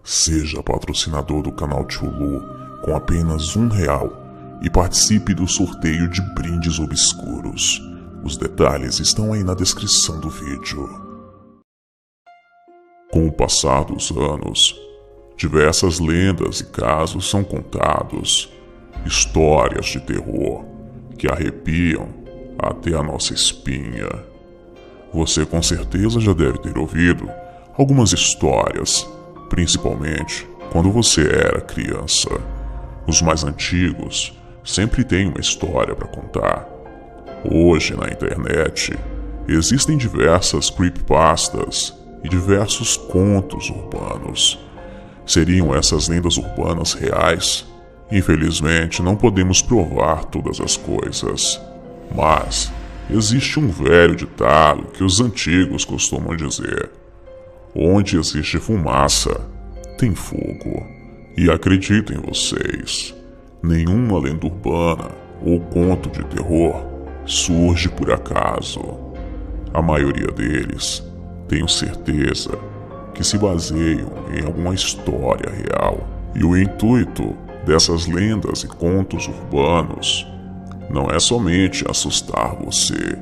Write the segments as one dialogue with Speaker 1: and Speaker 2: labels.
Speaker 1: Seja patrocinador do canal Tio Lu com apenas R$1 e participe do sorteio de brindes obscuros. Os detalhes estão aí na descrição do vídeo. Com o passar dos anos, diversas lendas e casos são contados, histórias de terror que arrepiam até a nossa espinha. Você com certeza já deve ter ouvido algumas histórias, principalmente quando você era criança. Os mais antigos sempre têm uma história para contar. Hoje na internet existem diversas creepypastas e diversos contos urbanos. Seriam essas lendas urbanas reais? Infelizmente não podemos provar todas as coisas, mas existe um velho ditado que os antigos costumam dizer: onde existe fumaça, tem fogo. E acreditem vocês, nenhuma lenda urbana ou conto de terror surge por acaso. A maioria deles, tenho certeza, que se baseiam em alguma história real. E o intuito dessas lendas e contos urbanos não é somente assustar você,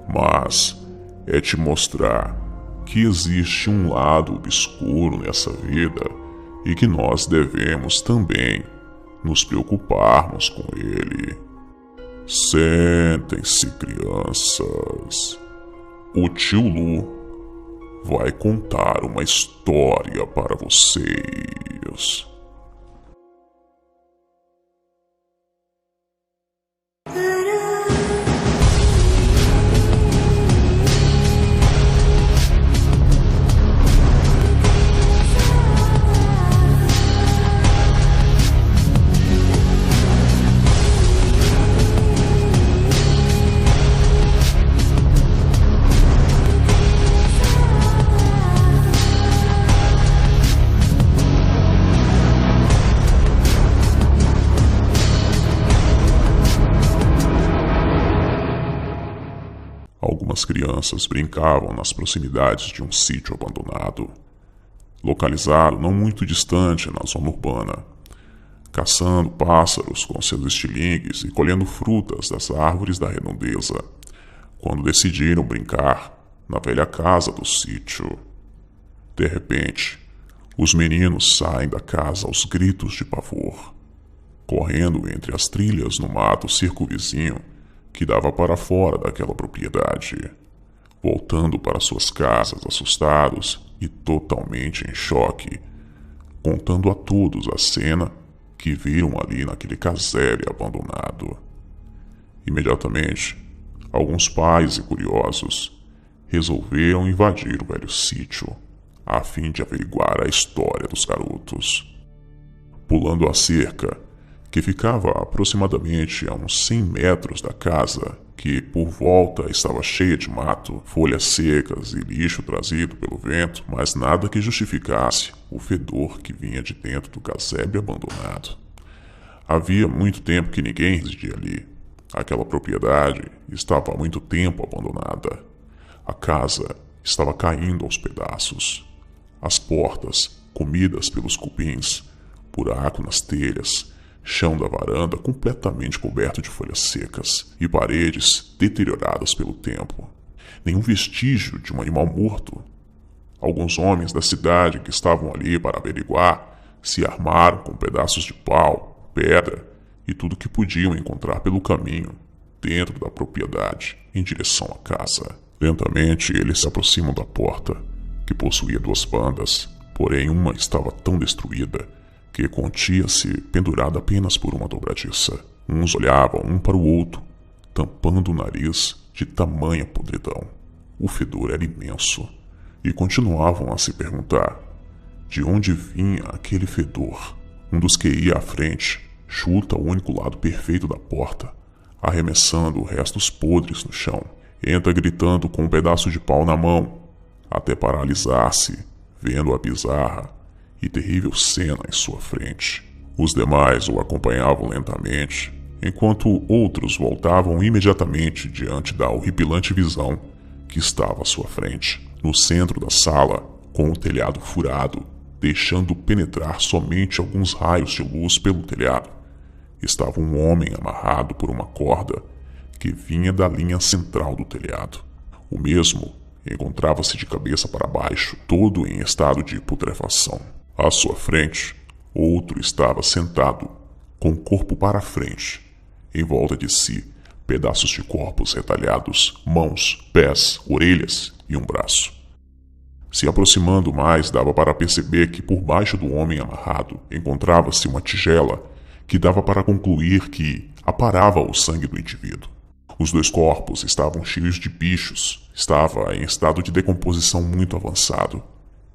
Speaker 1: mas é te mostrar que existe um lado obscuro nessa vida e que nós devemos também nos preocuparmos com ele. Sentem-se, crianças. O Tio Lu vai contar uma história para vocês. Algumas crianças brincavam nas proximidades de um sítio abandonado, localizado não muito distante na zona urbana, caçando pássaros com seus estilingues e colhendo frutas das árvores da redondeza, quando decidiram brincar na velha casa do sítio. De repente, os meninos saem da casa aos gritos de pavor, correndo entre as trilhas no mato circunvizinho que dava para fora daquela propriedade, voltando para suas casas assustados e totalmente em choque, contando a todos a cena que viram ali naquele casebre abandonado. Imediatamente, alguns pais e curiosos resolveram invadir o velho sítio, a fim de averiguar a história dos garotos. Pulando a cerca, que ficava aproximadamente a uns 100 metros da casa, que por volta estava cheia de mato, folhas secas e lixo trazido pelo vento, mas nada que justificasse o fedor que vinha de dentro do casebre abandonado. Havia muito tempo que ninguém residia ali. Aquela propriedade estava há muito tempo abandonada. A casa estava caindo aos pedaços. As portas, comidas pelos cupins, buraco nas telhas, chão da varanda completamente coberto de folhas secas e paredes deterioradas pelo tempo. Nenhum vestígio de um animal morto. Alguns homens da cidade que estavam ali para averiguar se armaram com pedaços de pau, pedra e tudo que podiam encontrar pelo caminho dentro da propriedade em direção à casa. Lentamente eles se aproximam da porta, que possuía 2 bandas, porém uma estava tão destruída que continha-se pendurada apenas por uma dobradiça. Uns olhavam um para o outro, tampando o nariz de tamanha podridão. O fedor era imenso, e continuavam a se perguntar de onde vinha aquele fedor. Um dos que ia à frente chuta o único lado perfeito da porta, arremessando restos podres no chão. Entra gritando com um pedaço de pau na mão, até paralisar-se, vendo a bizarra e terrível cena em sua frente. Os demais o acompanhavam lentamente, enquanto outros voltavam imediatamente diante da horripilante visão que estava à sua frente. No centro da sala, com o telhado furado deixando penetrar somente alguns raios de luz pelo telhado, estava um homem amarrado por uma corda que vinha da linha central do telhado. O mesmo encontrava-se de cabeça para baixo, todo em estado de putrefação. À sua frente, outro estava sentado, com o corpo para frente. Em volta de si, pedaços de corpos retalhados, mãos, pés, orelhas e um braço. Se aproximando mais, dava para perceber que por baixo do homem amarrado encontrava-se uma tigela que dava para concluir que aparava o sangue do indivíduo. Os dois corpos estavam cheios de bichos, estava em estado de decomposição muito avançado,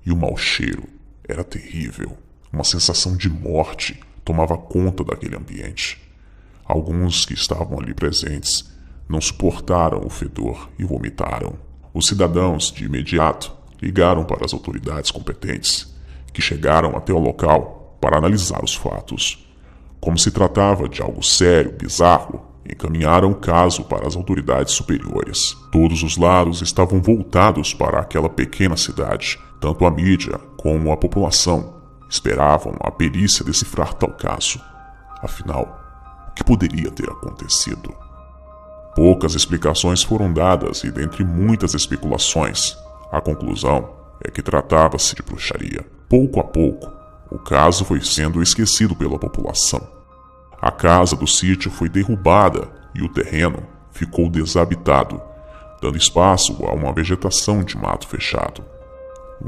Speaker 1: e o mau cheiro era terrível. Uma sensação de morte tomava conta daquele ambiente. Alguns que estavam ali presentes não suportaram o fedor e vomitaram. Os cidadãos, de imediato, ligaram para as autoridades competentes, que chegaram até o local para analisar os fatos. Como se tratava de algo sério, bizarro, encaminharam o caso para as autoridades superiores. Todos os lados estavam voltados para aquela pequena cidade. Tanto a mídia como a população esperavam a perícia decifrar tal caso. Afinal, o que poderia ter acontecido? Poucas explicações foram dadas e, dentre muitas especulações, a conclusão é que tratava-se de bruxaria. Pouco a pouco, o caso foi sendo esquecido pela população. A casa do sítio foi derrubada e o terreno ficou desabitado, dando espaço a uma vegetação de mato fechado.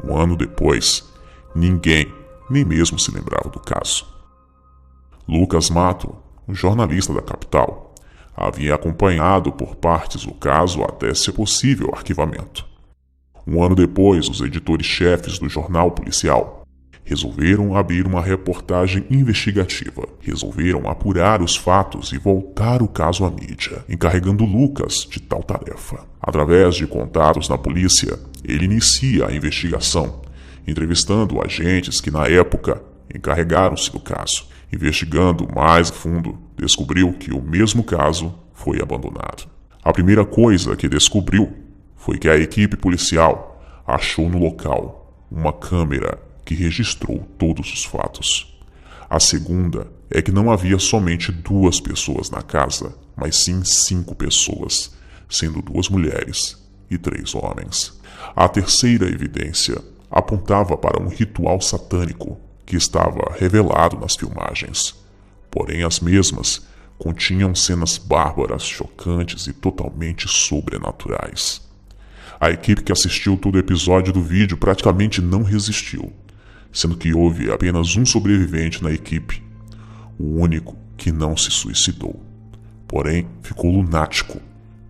Speaker 1: Um ano depois, ninguém nem mesmo se lembrava do caso. Lucas Mato, um jornalista da capital, havia acompanhado por partes o caso até ser possível o arquivamento. Um ano depois, os editores-chefes do jornal policial resolveram abrir uma reportagem investigativa. Resolveram apurar os fatos e voltar o caso à mídia, encarregando Lucas de tal tarefa. Através de contatos na polícia, ele inicia a investigação, entrevistando agentes que, na época, encarregaram-se do caso. Investigando mais a fundo, descobriu que o mesmo caso foi abandonado. A primeira coisa que descobriu foi que a equipe policial achou no local uma câmera que registrou todos os fatos. A segunda é que não havia somente 2 pessoas na casa, mas sim 5 pessoas, sendo 2 mulheres e 3 homens. A terceira evidência apontava para um ritual satânico que estava revelado nas filmagens. Porém, as mesmas continham cenas bárbaras, chocantes e totalmente sobrenaturais. A equipe que assistiu todo o episódio do vídeo praticamente não resistiu, sendo que houve apenas um sobrevivente na equipe, o único que não se suicidou. Porém, ficou lunático,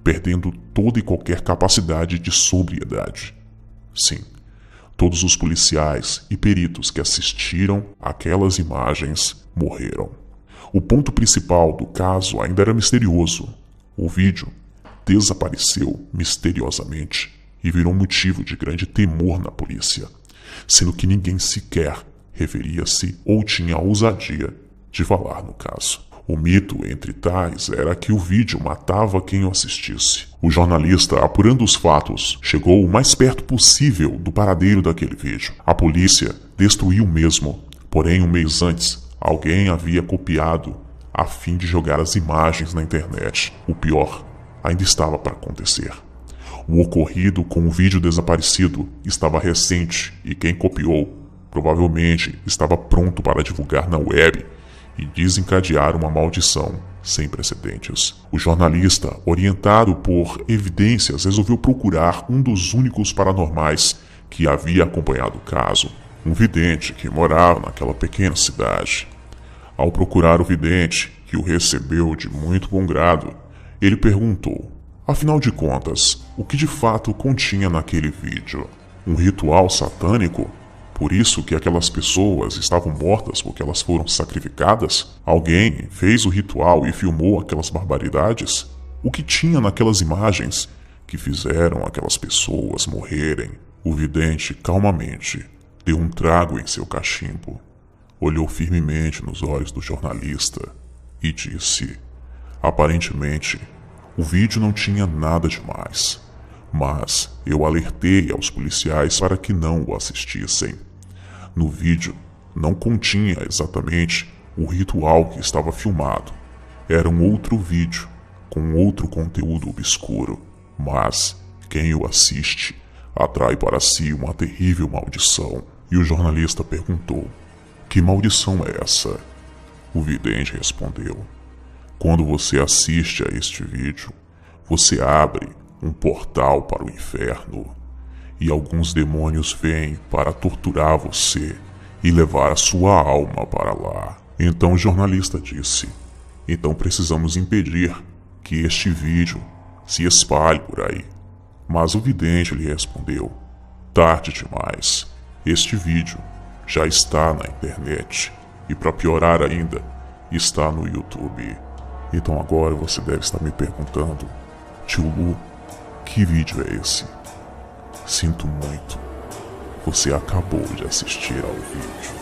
Speaker 1: perdendo toda e qualquer capacidade de sobriedade. Sim, todos os policiais e peritos que assistiram àquelas imagens morreram. O ponto principal do caso ainda era misterioso. O vídeo desapareceu misteriosamente e virou motivo de grande temor na polícia, sendo que ninguém sequer referia-se ou tinha a ousadia de falar no caso. O mito entre tais era que o vídeo matava quem o assistisse. O jornalista, apurando os fatos, chegou o mais perto possível do paradeiro daquele vídeo. A polícia destruiu o mesmo, porém um mês antes, alguém havia copiado a fim de jogar as imagens na internet. O pior ainda estava para acontecer. O ocorrido com o vídeo desaparecido estava recente e quem copiou provavelmente estava pronto para divulgar na web e desencadear uma maldição sem precedentes. O jornalista, orientado por evidências, resolveu procurar um dos únicos paranormais que havia acompanhado o caso, um vidente que morava naquela pequena cidade. Ao procurar o vidente, que o recebeu de muito bom grado, ele perguntou: afinal de contas, o que de fato continha naquele vídeo? Um ritual satânico? Por isso que aquelas pessoas estavam mortas porque elas foram sacrificadas? Alguém fez o ritual e filmou aquelas barbaridades? O que tinha naquelas imagens que fizeram aquelas pessoas morrerem? O vidente calmamente deu um trago em seu cachimbo, olhou firmemente nos olhos do jornalista e disse: aparentemente, o vídeo não tinha nada demais, mas eu alertei aos policiais para que não o assistissem. No vídeo não continha exatamente o ritual que estava filmado. Era um outro vídeo com outro conteúdo obscuro, mas quem o assiste atrai para si uma terrível maldição. E o jornalista perguntou: que maldição é essa? O vidente respondeu: quando você assiste a este vídeo, você abre um portal para o inferno e alguns demônios vêm para torturar você e levar a sua alma para lá. Então o jornalista disse: então precisamos impedir que este vídeo se espalhe por aí. Mas o vidente lhe respondeu: tarde demais. Este vídeo já está na internet e, para piorar ainda, está no YouTube. Então agora você deve estar me perguntando: tio Lu, que vídeo é esse? Sinto muito, você acabou de assistir ao vídeo.